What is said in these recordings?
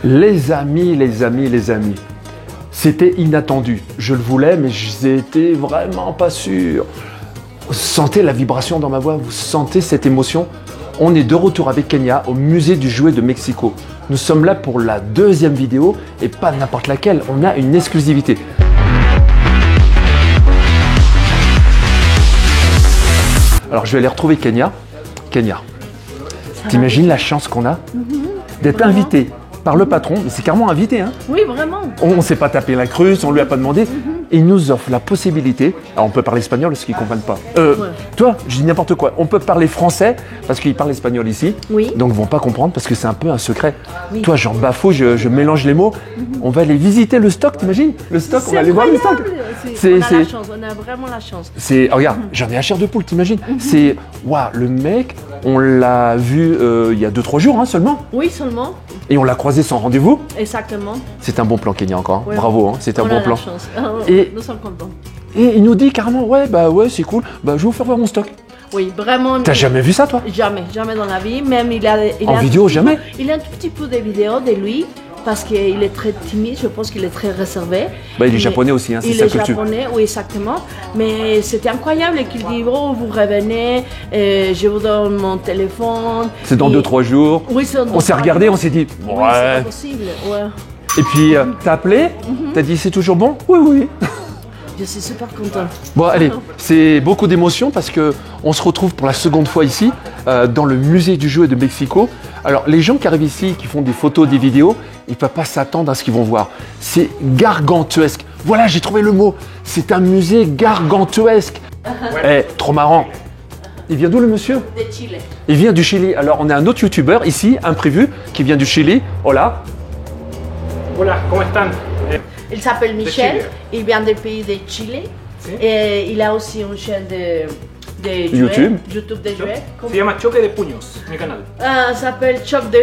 Les amis, c'était inattendu. Je le voulais, mais j'étais vraiment pas sûr. Vous sentez la vibration dans ma voix? Vous sentez cette émotion? On est de retour avec Kenya au musée du jouet de Mexico. Nous sommes là pour la deuxième vidéo et pas n'importe laquelle. On a une exclusivité. Alors je vais aller retrouver Kenya. Kenya, t'imagines la chance qu'on a d'être invité par le patron, mais c'est carrément invité, hein? Oui, vraiment. On ne s'est pas tapé la cruche, on ne lui a pas demandé. Il nous offre la possibilité, alors on peut parler espagnol parce qu'ils ne comprennent pas. Toi, je dis n'importe quoi, on peut parler français parce qu'ils parlent espagnol ici, Oui. donc ils ne vont pas comprendre parce que c'est un peu un secret. Oui. Toi, j'en bafoue, je mélange les mots. On va aller visiter le stock, t'imagines? Le stock, on va aller voir le stock. On a la chance, on a vraiment la chance. Regarde, j'en ai un chair de poule, t'imagines? C'est, waouh, le mec, on l'a vu il y a 2-3 jours hein, seulement. Oui, seulement. Et on l'a croisé sans rendez-vous. Exactement. C'est un bon plan, Kenya, encore. Ouais. Bravo, hein, c'est un On bon a plan. la chance. Et- Nous sommes contents. Et il nous dit carrément, ouais, c'est cool, je vais vous faire voir mon stock. Oui, vraiment. T'as jamais vu ça, toi? Jamais dans la vie. Même il a En un vidéo, tout petit jamais? peu- Il a un tout petit peu de vidéos de lui parce qu'il est très timide. Je pense qu'il est très réservé. Il est Mais- japonais aussi, hein, c'est Il sa est culture. japonais, oui, exactement. Mais c'était incroyable qu'il dit, oh, vous revenez, je vous donne mon téléphone. C'est dans Et- 2-3 jours. Oui, c'est dans On s'est 2-3 regardé, jours. on s'est dit, Oui, c'est ouais. pas possible. Ouais. Et puis, t'as appelé, t'as dit, c'est toujours bon? Oui, oui. Je suis super contente. Bon, allez, c'est beaucoup d'émotions parce que on se retrouve pour la seconde fois ici, dans le musée du jouet de Mexico. Alors, les gens qui arrivent ici, qui font des photos, des vidéos, ils ne peuvent pas s'attendre à ce qu'ils vont voir. C'est gargantuesque. Voilà, j'ai trouvé le mot. C'est un musée gargantuesque. Trop marrant. Il vient d'où le monsieur? De Chile. Il vient du Chili. Alors, on a un autre youtubeur ici, imprévu, qui vient du Chili. Hola. Hola, ¿cómo están? Il s'appelle Michel, Chile. il vient du pays de Chile. Si. Et il a aussi une chaîne de jouets, YouTube. YouTube de jouets. Se llama Choque de Puños, mi canal. Ça s'appelle Choc de...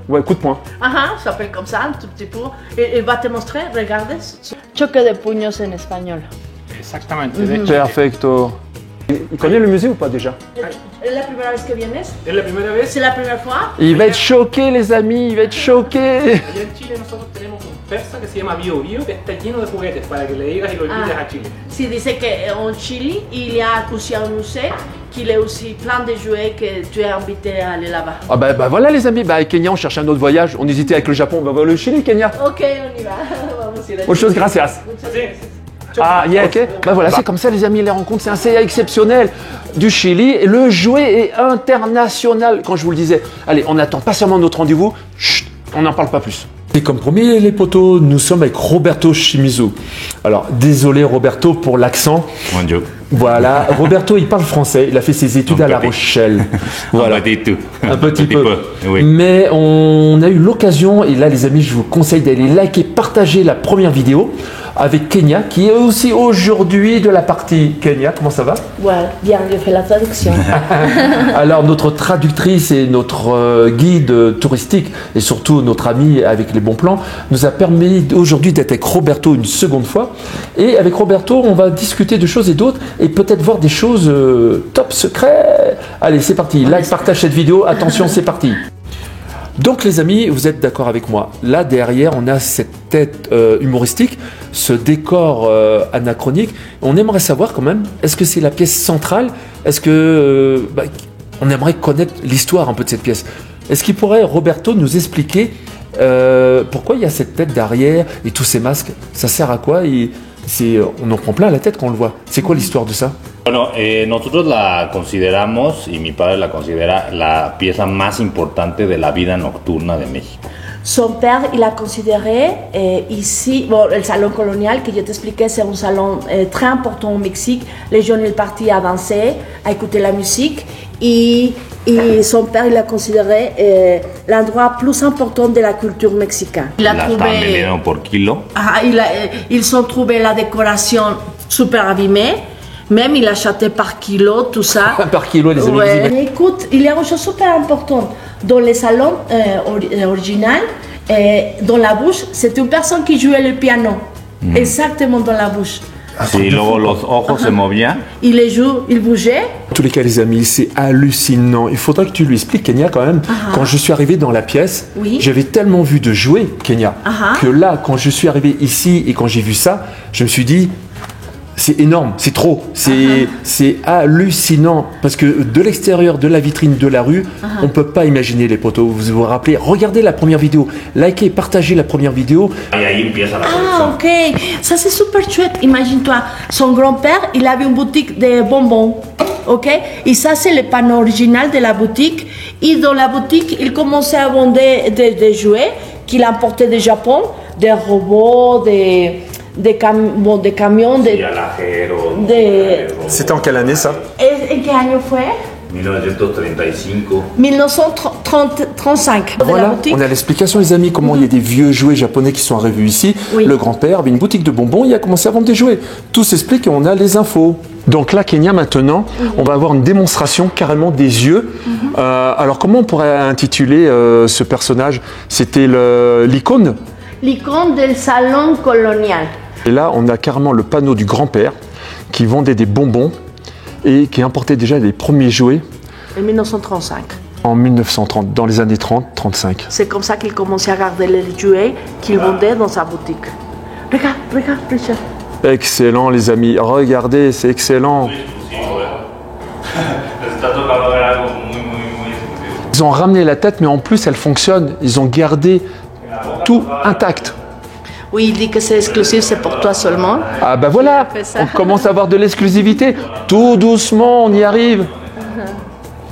Ouais, coup de poing. Ça s'appelle comme ça, un tout petit peu. Il va te montrer, regarde. Choque de puños en espagnol. Exactamente, de hecho. Perfecto. Il connaît le musée ou pas déjà? Es la primera vez que vienes? Es la primera vez. C'est la première fois? Il va être choqué, les amis, il va être choqué. Allá en Chile nosotros tenemos un persa que se llama Bio Bio, que está lleno de juguetes para que le digas y lo invites a Chile. Si dice qu'en Chili, il y a plusieurs musées, qu'il y a aussi plein de jouets que tu es invité à aller là-bas. Ah bah voilà les amis, avec Kenya on cherche un autre voyage, on hésitait avec le Japon, on va voir le Chili Kenya. Ok, on y va. Vamos a ir a Autre chose, gracias. Sí. Ah yeah, ok. Bah voilà, c'est comme ça les amis, les rencontres, c'est un CA exceptionnel du Chili et le jouet est international, quand je vous le disais. Allez, on attend patiemment notre rendez-vous, chut, on n'en parle pas plus. Et comme promis les potos, nous sommes avec Roberto Shimizu. Alors désolé Roberto pour l'accent. Bonjour. Voilà, Roberto il parle français, il a fait ses études Un à La petit. Rochelle. Voilà. Un petit peu. Un petit peu. Oui. Mais on a eu l'occasion, et là les amis, je vous conseille d'aller liker, partager la première vidéo avec Kenya, qui est aussi aujourd'hui de la partie. Kenya, comment ça va? Ouais, bien, je fais la traduction. Alors notre traductrice et notre guide touristique, et surtout notre ami avec les bons plans, nous a permis aujourd'hui d'être avec Roberto une seconde fois. Et avec Roberto, on va discuter de choses et d'autres, et peut-être voir des choses top secrets. Allez, c'est parti. Like, partage cette vidéo. Attention, c'est parti. Donc les amis, vous êtes d'accord avec moi. Là derrière, on a cette tête humoristique, ce décor anachronique. On aimerait savoir quand même, est-ce que c'est la pièce centrale? Est-ce que on aimerait connaître l'histoire un peu de cette pièce? Est-ce qu'il pourrait, Roberto, nous expliquer pourquoi il y a cette tête derrière et tous ces masques? Ça sert à quoi? On en prend plein la tête quand on le voit. C'est quoi l'histoire de ça? Bueno, nosotros la consideramos, y mi padre la considera, la pieza más importante de la vida nocturna de México. Son père, il a considéré ici, bon, le salon colonial que je t'expliquais, c'est un salon très important au Mexique. Les jeunes, ils partaient à danser, à écouter la musique. Et son père, il a considéré l'endroit plus important de la culture mexicaine. Il a La están vendiendo por kilo. ils ont trouvé la décoration super abîmée. Même il a acheté par kilo, tout ça. Par kilo, les amis. Ouais. Mais écoute, il y a une chose super importante. Dans les salons original, dans la bouche, c'est une personne qui jouait le piano. Exactement dans la bouche. Sí, luego los ojos se movían. Et les joues, ils bougeaient. En tous les cas, les amis, c'est hallucinant. Il faudra que tu lui expliques, Kenya, quand même. Quand je suis arrivé dans la pièce, Oui. j'avais tellement vu de jouets, Kenya, que là, quand je suis arrivé ici et quand j'ai vu ça, je me suis dit, c'est énorme, c'est trop, c'est hallucinant. Parce que de l'extérieur, de la vitrine, de la rue, on ne peut pas imaginer les poteaux. Vous vous rappelez, regardez la première vidéo, likez, partagez la première vidéo. Y ahí empieza la Ah, producción. ok. Ça, c'est super chouette. Imagine-toi, son grand-père, il avait une boutique de bonbons. Ok? Et ça, c'est le panneau original de la boutique. Et dans la boutique, il commençait à vendre des jouets qu'il importait du Japon, des robots, des camions. Y alajeros. C'était en quelle année ça? Et en quel année fue? 1935. 1935. De la Voilà, boutique. on a l'explication, les amis, comment il y a des vieux jouets japonais qui sont arrivés ici. Oui. Le grand-père avait une boutique de bonbons, il a commencé à vendre des jouets. Tout s'explique et on a les infos. Donc là, Kenya, maintenant, on va avoir une démonstration carrément des yeux. Alors, comment on pourrait intituler ce personnage? C'était l'icône. L'icône del salon colonial. Et là, on a carrément le panneau du grand-père qui vendait des bonbons et qui importait déjà les premiers jouets En 1935. en 1930, dans les années 30-35. C'est comme ça qu'il commençait à garder les jouets qu'il vendait dans sa boutique. Regarde, Richard. Excellent, les amis. Regardez, c'est excellent. Ils ont ramené la tête, mais en plus, elle fonctionne. Ils ont gardé tout intact. Oui, il dit que c'est exclusif, c'est pour toi seulement. Ah ben voilà, fait ça. on commence à avoir de l'exclusivité. Tout doucement, on y arrive.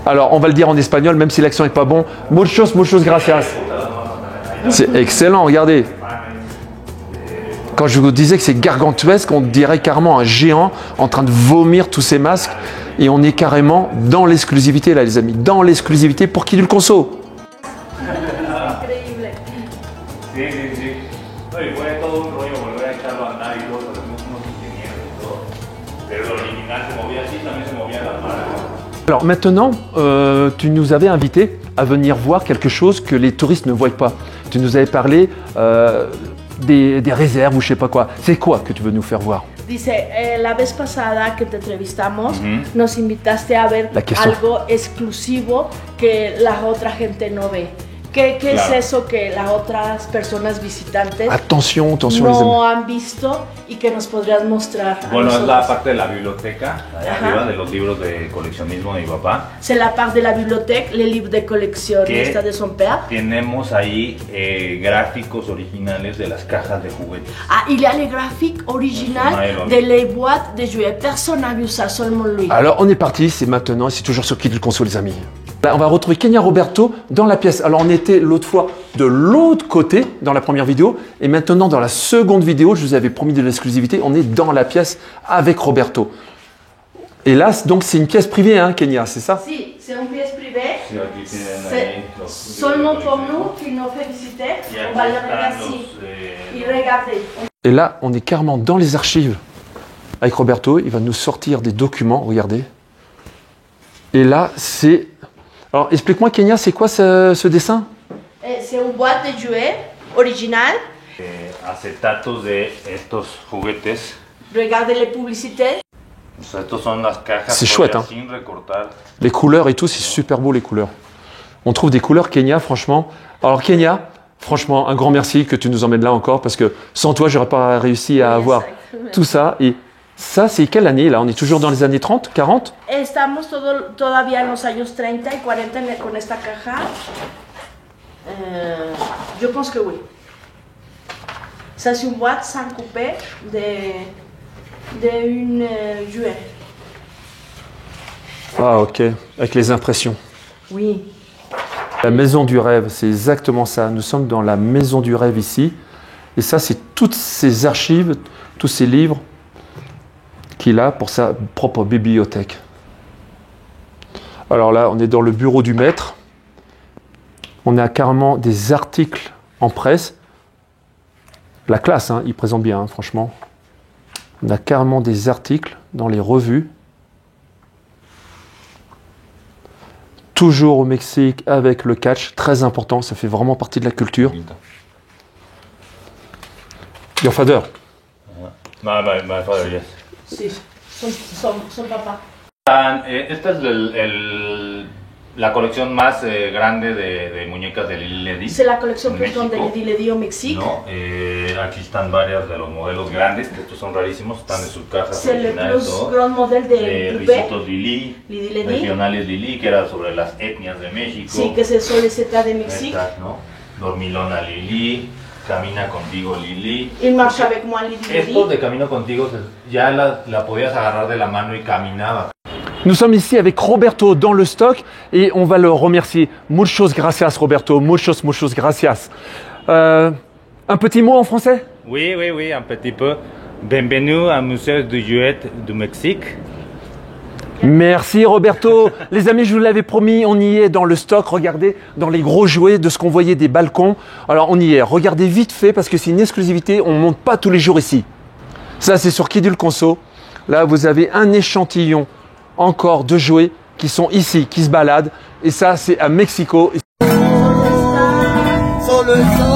Alors, on va le dire en espagnol, même si l'accent n'est pas bon. Muchos gracias. C'est excellent, regardez. Quand je vous disais que c'est gargantuesque, on dirait carrément un géant en train de vomir tous ces masques. Et on est carrément dans l'exclusivité, là, les amis. Dans l'exclusivité pour qui le conso. Sí, sí, sí. No, y fue todo un rollo volver a echarlo a andar y todo, pero unos ingenieros y todo. Pero el original se movía así, también se movía las manos. Alors maintenant, tu nous avais invité à venir voir quelque chose que les touristes ne voient pas. Tu nous avais parlé des réserves ou je sais pas quoi. C'est quoi que tu veux nous faire voir? Dice, la vez pasada que te entrevistamos, nos invitaste a ver La queso. algo exclusivo que la otra gente no ve. ¿Qué Claro. es eso que las otras personas visitantes Attention, attention les amis. no han visto y que nos podrías mostrar? a Bueno, es la nosotros? parte de la biblioteca, allá Ajá. arriba, de los libros de coleccionismo de mi papá. C'est la part de la bibliothèque, les livres de collection ¿Qué? de son père. Tenemos ahí gráficos originales de las cajas de juguetes. Ah, il y a les graphiques originales Nylon. de les boîtes de jouets. Personne n'a vu ça, seulement lui. Alors on est parti, c'est maintenant, c'est toujours sur Qui le conso les amis. Là, on va retrouver Kenya Roberto dans la pièce. Alors on était l'autre fois de l'autre côté dans la première vidéo et maintenant dans la seconde vidéo, je vous avais promis de l'exclusivité, on est dans la pièce avec Roberto. Et là, donc c'est une pièce privée, hein, Kenya, c'est ça? Si, c'est une pièce privée. Sí, aquí tienen C'est ahí los seulement pour nous qui nous fait visiter. Y On va aquí le están regarder. los, Et regardez. Et là, on est carrément dans les archives avec Roberto. Il va nous sortir des documents, regardez. Et là, c'est... Alors, explique-moi, Kenya, c'est quoi ce dessin? C'est une boîte de jouets originale. acetatos de estos juguetes. Regardez les publicités. O sea, estos son las cajas C'est chouette, hein. sin recortar. Les couleurs et tout, c'est super beau, les couleurs. On trouve des couleurs, Kenya, franchement. Alors, Kenya, franchement, un grand merci que tu nous emmènes là encore, parce que sans toi, j'aurais pas réussi à avoir tout ça. Et ça, c'est quelle année, là? On est toujours dans les années 30, 40? Estamos todavía en los años 30 y 40 con esta caja. Je pense que oui. Ça, c'est une boîte sans couper de une jouet. Ah, ok, avec les impressions. Oui. La maison du rêve, c'est exactement ça. Nous sommes dans la maison du rêve ici. Et ça, c'est toutes ces archives, tous ces livres qu'il a pour sa propre bibliothèque. Alors là, on est dans le bureau du maître. On a carrément des articles en presse. La classe, hein, il présente bien, hein, franchement. On a carrément des articles dans les revues. Toujours au Mexique avec le catch, très important, ça fait vraiment partie de la culture. Your father. My father, yes. Sí, son papá. Esta es la colección más grande de muñecas de Lili Ledy. C'est la collection plus grande de México. Lili Ledy au Mexique. ¿No? Aquí están varias de los modelos grandes, que estos son rarísimos, están en sus cajas C'est le originales. plus grand modèle de poupée. Ricitos Lili, Lili Ledy. regionales Lili, que era sobre las etnias de México. Sí, que c'est sur les États de Mexique. Estas, ¿no? Dormilona Lili, Camina Contigo Lili. Il marche avec moi, Lili Ledy. Estos de Camino Contigo ya la podías agarrar de la mano y caminaba. Nous sommes ici avec Roberto dans le stock et on va le remercier. Muchos gracias Roberto, muchos gracias. Un petit mot en français? Oui, un petit peu. Bienvenue au Musée du Jouet du Mexique. Merci Roberto. Les amis, je vous l'avais promis, on y est dans le stock. Regardez, dans les gros jouets de ce qu'on voyait des balcons. Alors on y est. Regardez vite fait parce que c'est une exclusivité. On ne monte pas tous les jours ici. Ça, c'est sur Quai du Conso. Là, vous avez un échantillon encore de jouets qui sont ici, qui se baladent. Et ça, c'est à Mexico. Solo el sol.